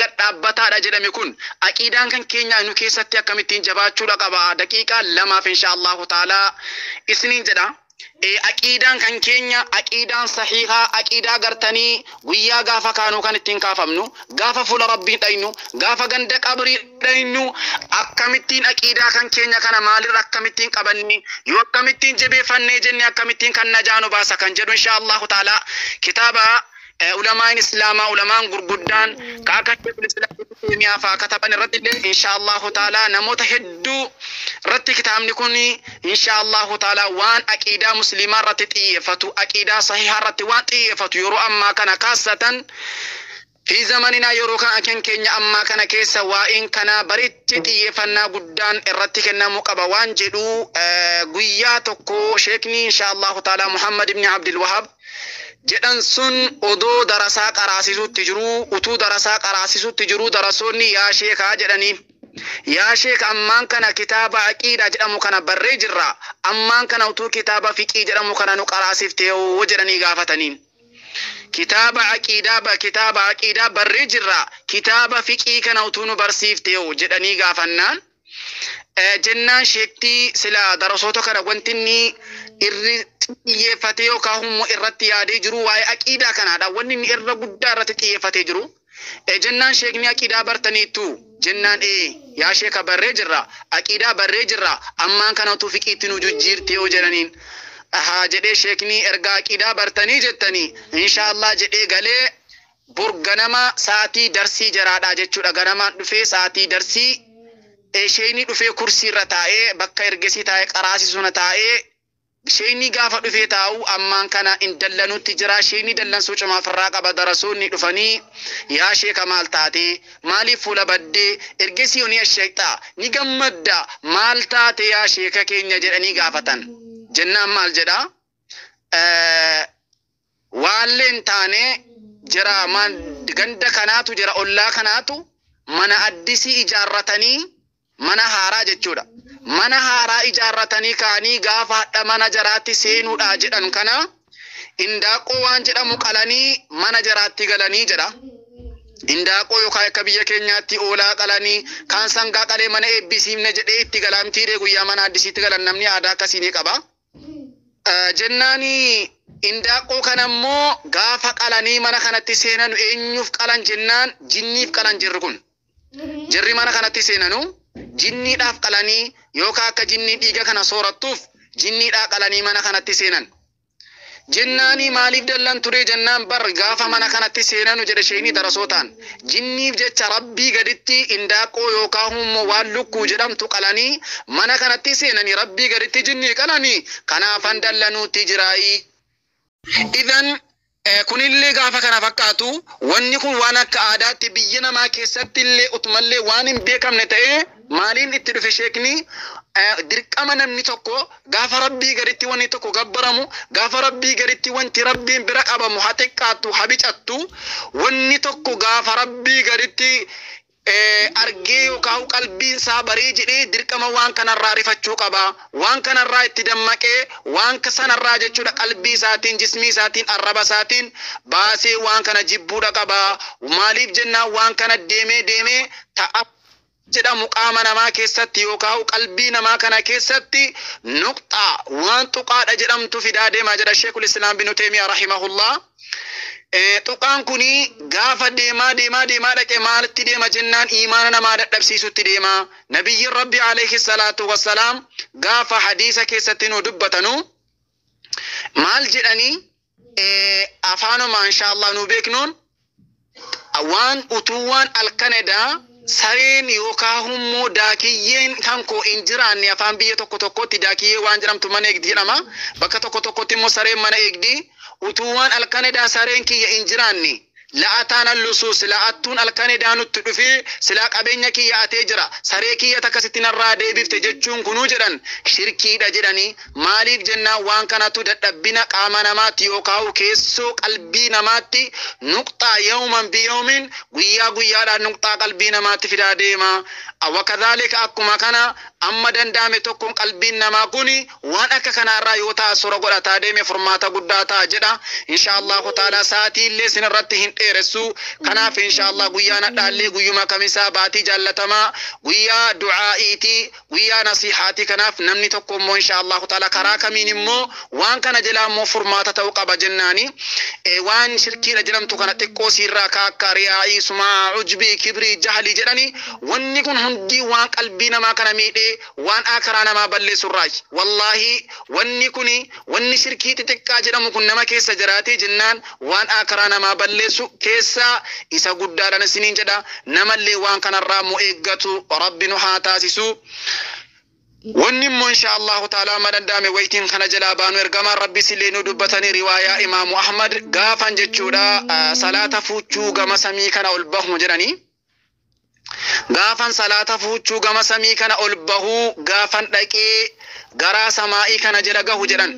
gad dhaabbataadha jedhame kun aqiidaan kan keenya nu keessatti akkamittiin jabaachuudha qaba daqiiqaa lamaaf inshaallahu ta'ala isiniin jedha. Aqiidaan kan keenya aqiidaan sahihaa aqiidaa gartanii guyyaa gaafa kaanuu kan ittiin kaafamnu gaafa fuula rabbii dhaynu gaafa ganda qabrii dhaynu akkamittiin aqiidaa kan keenya kana maalirra akkamittiin qabanni yoo akkamittiin jabeeffannee jenne akkamittiin kan najaanu baasa kan jedhu inshaallahu ta'ala kitaaba ulamaan islaamaa ulamaan gurguddaan kaaka sheikhul islaam Taymiyaa faa kataban irratti illee inshaallahu ta'ala namoota hedduu irratti kitaabni kun inshaallahu ta'ala waan aqiidaa muslimaa irratti xiyyeeffatu aqiidaa sahihaa irratti waan xiyyeeffatu yeroo ammaa kana kaasatan fi zamanina yeroo kan aken keenya ammaa kana keessa waa'in kana baritti xiyyeeffannaa guddaan irratti kennamuu qaba waan jedhu guyyaa tokko sheekni inshaallahu ta'ala Muhammad ibn Abdul Wahhab jedhan sun odoo darasaa qaraasisuutti jiru utuu darasaa qaraasisuutti jiru darasoonni yaa sheekaa jedhanii yaa sheek ammaan kana kitaaba aqiidaa jedhamu kana barree jirra ammaan kana utuu kitaaba fiqii jedhamu kana nu qaraasifte yoo jedhanii gaafataniin kitaaba aqiidaa barree jirra kitaaba fiqii kana utuu nu barsiifte yoo jedhanii gaafannaan jennaan sheektii sila darasoota kana wantinni irri xiyyeeffatee yookaan humna irratti yaadee jiru waa'ee aqiidaa kanaadha wanni inni irra guddaa irratti xiyyeeffatee jiru jennaan sheekni aqiidaa bartaniitu jennaan yaa sheeka barree jirra aqiidaa barree jirra ammaan kana utuu fiqiitti nu jijjiirte yoo jedhaniin jedhee sheekni erga aqiidaa bartanii jettanii inshaallah jedhee galee burganama saatii darsii jaraadha jechuudha ganamaan dhufee saatii darsii sheekni dhufee kursii irra taa'ee bakka ergesii taa'ee qaraasisuna taa'ee sheekni gaafa dhufee taa'u ammaan kana indallanutti jira sheekni dallansuu cimaaf irraa qaba darasoonni dhufanii yaa sheeka maal taate maaliif fuula baddee ergesii oni asheektaa ni gammadda maal taate yaa sheeka keenya jedhanii gaafatan jennaan maal jedha waalleen taane jira ganda kanaatu jira ollaa kanaatu mana addisii ijaarratanii mana haaraa jechuudha mana haaraa ijaarratanii kaanii gaafa hadha mana jaraatti seenuudha jedhan kana indaaqoo waan jedhamu qalanii mana jaraatti galanii jedha indaaqoo yookaan akka biyya keenyaatti oolaa qalanii kaan sangaa qalee mana eebbisiifne jedhee itti galaamtiidhee guyyaa mana addisiitti galan namni aadaa akkasii ni qaba jennaani indaaqoo kanammoo gaafa qalanii mana kanatti seenanu eenyuuf qalan jennaan jinniif qalan jirri kun jirri mana kanatti seenanu jinniidhaaf qalanii yookaan akka jinnii dhiiga kana soorattuuf jinniidhaa qalanii mana kanatti seenan jennaani maaliif dallan ture jennaan bar gaafa mana kanatti seenanu jedhe sheekni darasootaan jinniif jecha rabbii gaditti indaaqoo yookaan hummoo waan lukkuu jedhamtu qalanii mana kanatti seenanii rabbii gaditti jinnii qalanii kanaafan dallanuutti jiraayii idan kunillee gaafa kana fakkaatu wanni kun waan akka aadaatti biyya namaa keessatti illee utumallee waan hin beekamne ta'ee maaliin itti dhufe sheekni dirqama namni tokko gaafa rabbii gaditti wanni tokko gabbaramu gaafa rabbii gaditti wanti rabbiin bira qabamu haa xiqqaattu haa bicattu wanni tokko gaafa rabbii gaditti argee yookaan qalbiin isaa baree jedhee dirqama waan kanarraa rifachuu qaba waan kanarraa itti dammaqee waan sanarraa jechuudha qalbii isaatiin jismii isaatiin arraba isaatiin baasee waan kana jibbuudha qaba maaliif jennaan waan kana deemee ta'a jedhamu qaama namaa keessatti yookaan qalbii namaa kana keessatti nuqxaa waan tuqaadha jedhamtu fidaa deemaa jedha sheekul islaam bin Taymiyaa rahimahullah tuqaan kuni gaafa deemaa dhaqee maalitti deema jennaan iimaana namaa dadhabsiisutti deema nabiyyi rabbi alayhi salaatu wassalaam gaafa hadiisa keessatti nu dubbatanu maal jedhanii afaanuma inshaallah nu beeknuun waan utuwaan alkanedaa sareen yookaan hummoo daakiyyeen kan koo hin jiraanne afaan biyya tokkotti daakiyyee waan jedhamtu mana eegdi jedhama bakka tokkotti immoo sareen mana eegdi utuwaan alkanedaa sareen kiyya hin jiraanne la'ataan allusuus la'attuun alkanedaa nutti dhufee silaa qabeenya kiyya atee jira saree kiyya takkasitti narraa deebifte jechuun kunuu jedhan shirkiidha jedhanii maaliif jennaan waan kanatu dadhabbina qaama namaatti yookaan keessoo qalbii namaatti nuqxaa yawman biyawmin guyyaadhaan nuqxaa qalbii namaatti fidaa deema wakadhalika akkuma kana amma danda'ame tokkoon qalbiin namaa kuni waan akka kanarraa yoo ta'a sura godhataa deeme furmaata guddaa ta'a jedha inshaallahu ta'ala sa'aatii illee sinirratti hin dheeressu kanaaf inshaallah guyyaan dhaallee guyyuma kamisaa baatii jaallatamaa guyyaa du'aa'iiti guyyaa nasihaati kanaaf namni tokko immoo inshaallahu ta'ala karaa kamiin immoo waan kana jalaa immoo furmaata ta'uu qaba jennaani waan shirkiidha jedhamtu kana xiqqoo siirraa kaakka riyaa'ii sumaa ujbii kibrii jahli jedhani wanni kun hundi waan qalbii namaa kana miidhee waan akaraa namaa balleessurraa wallahi wanni kuni wanni shirkii xixiqqaa jedhamu kun nama keessa jiraatee jennaan waan akaraa namaa balleessu keessa isa guddaadhaan isiniin jedha namallee waan kanarraa mu eeggatu rabbi nu haa taasisu wanni immoo inshaallahu ta'ala madandame waytiin kana jalaa baanu ergamaan rabbi sillee nu dubbatanii riwaayaa imaamu ahmad gaafan jechuudha salaata fuuchuu gama samii kana ol bahu jedhanii gaafan salaata fuuchuu gama samii kana ol bahu gaafan dhaqee garaa samaa'ii kana jala gahu jedhan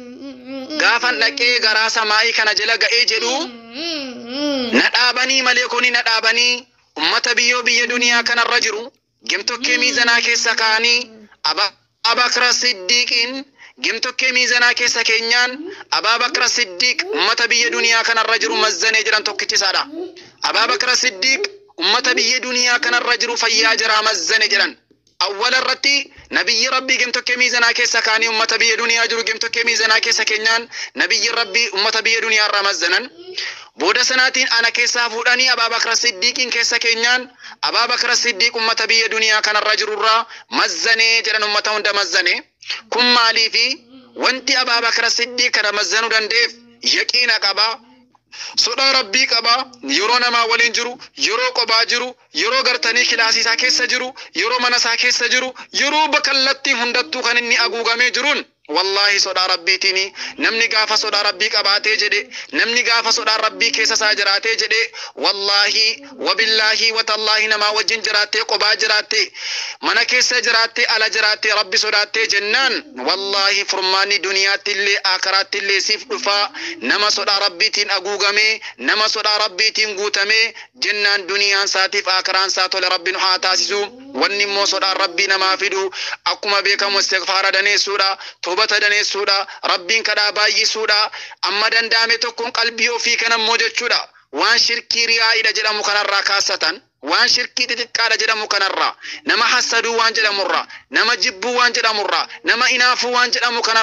gaafan dhaqee garaa samaa'ii kana jala ga'ee jedhu na dhaabanii malee kuni na dhaabanii ummata biyya duniyaa kanarra jiru gemtokkee miizanaa keessa kaanii Abubakar Siddiqiin gemtokkee miizanaa keessa keenyaan Abubakar Siddiq ummata biyya duniyaa kanarra jiru mazzanee jiran tokkichisaadha Abubakar Siddiq ummata biyya duniyaa kanarra jiru fayyaa jira mazzane jedhan awwala irratti nabiyyi rabbii gemtokkee miizanaa keessa kaanii ummata biyya duniyaa jiru gemtokkee miizanaa keessa keenyaan nabiyyi rabbii ummata biyya duniyaa irraa mazzanan booda sanaatiin ana keessaa fuudhanii Abubakar Siddiqiin keessa keenyaan Abubakar Siddiq ummata biyya duniyaa kanarra jirurraa mazzanee jedhan ummata hunda mazzane kun maaliifi wanti Abubakar Siddiq kana mazzanuu dandeef yaqiina qaba sodaa rabbii qaba yeroo namaa waliin jiru yeroo qobaa jiru yeroo gartanii kilaasii isaa keessa jiru yeroo mana isaa keessa jiru yeroo bakallatti hundattuu kan inni aguugamee jiruun wallahi sodaa rabbiitini namni gaafa sodaa rabbii qabaatee jedhe namni gaafa sodaa rabbii keessa isaa jiraatee jedhe wallahi wabillahi watallahi namaa wajjin jiraattee qobaa jiraattee mana keessa jiraattee ala jiraattee rabbi sodaattee jennaan wallahi furmaanni duniyaatti illee aakiraatti illee siif dhufaa nama sodaa rabbiitiin aguugamee nama sodaa rabbiitiin guutamee jennaan duniyaan saatiif aakiraan saa tole rabbiin haa taasisu wanni immoo sodaan rabbii namaa fidu akkuma beekamu istighfaara daneessuudha توبة دنيسودا ربين كدا بايسودا أما دندامي تكون قلبي وفي كنا موجودة وان شركي رياء إلى جل مكان كاسة وان شركي تتكال جل مكان نما حسدوا وان جل مرة نما جبوا وان جل مرة نما إنافوا وان جل مكان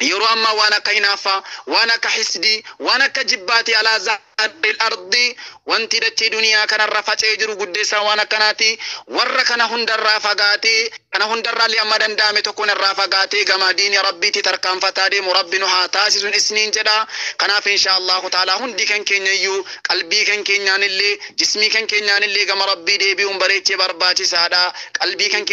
يرو أما وانا كينافا وانا كحسدي وانا كجباتي على زهر الأرض وانتي دتي دنيا كان الرفات يجرو قدسا وانا كناتي ورا كان هندر رافقاتي كان هندر اللي أما دندامي تكون الرافقاتي كما دين ربي تتركان فتادي مربي نها تاسس اسنين جدا كان في إن شاء الله تعالى هندي كان كينيو قلبي كان كينيان اللي جسمي كان كينيان اللي كما ربي دي بيوم بريتي برباتي سادا قلبي كان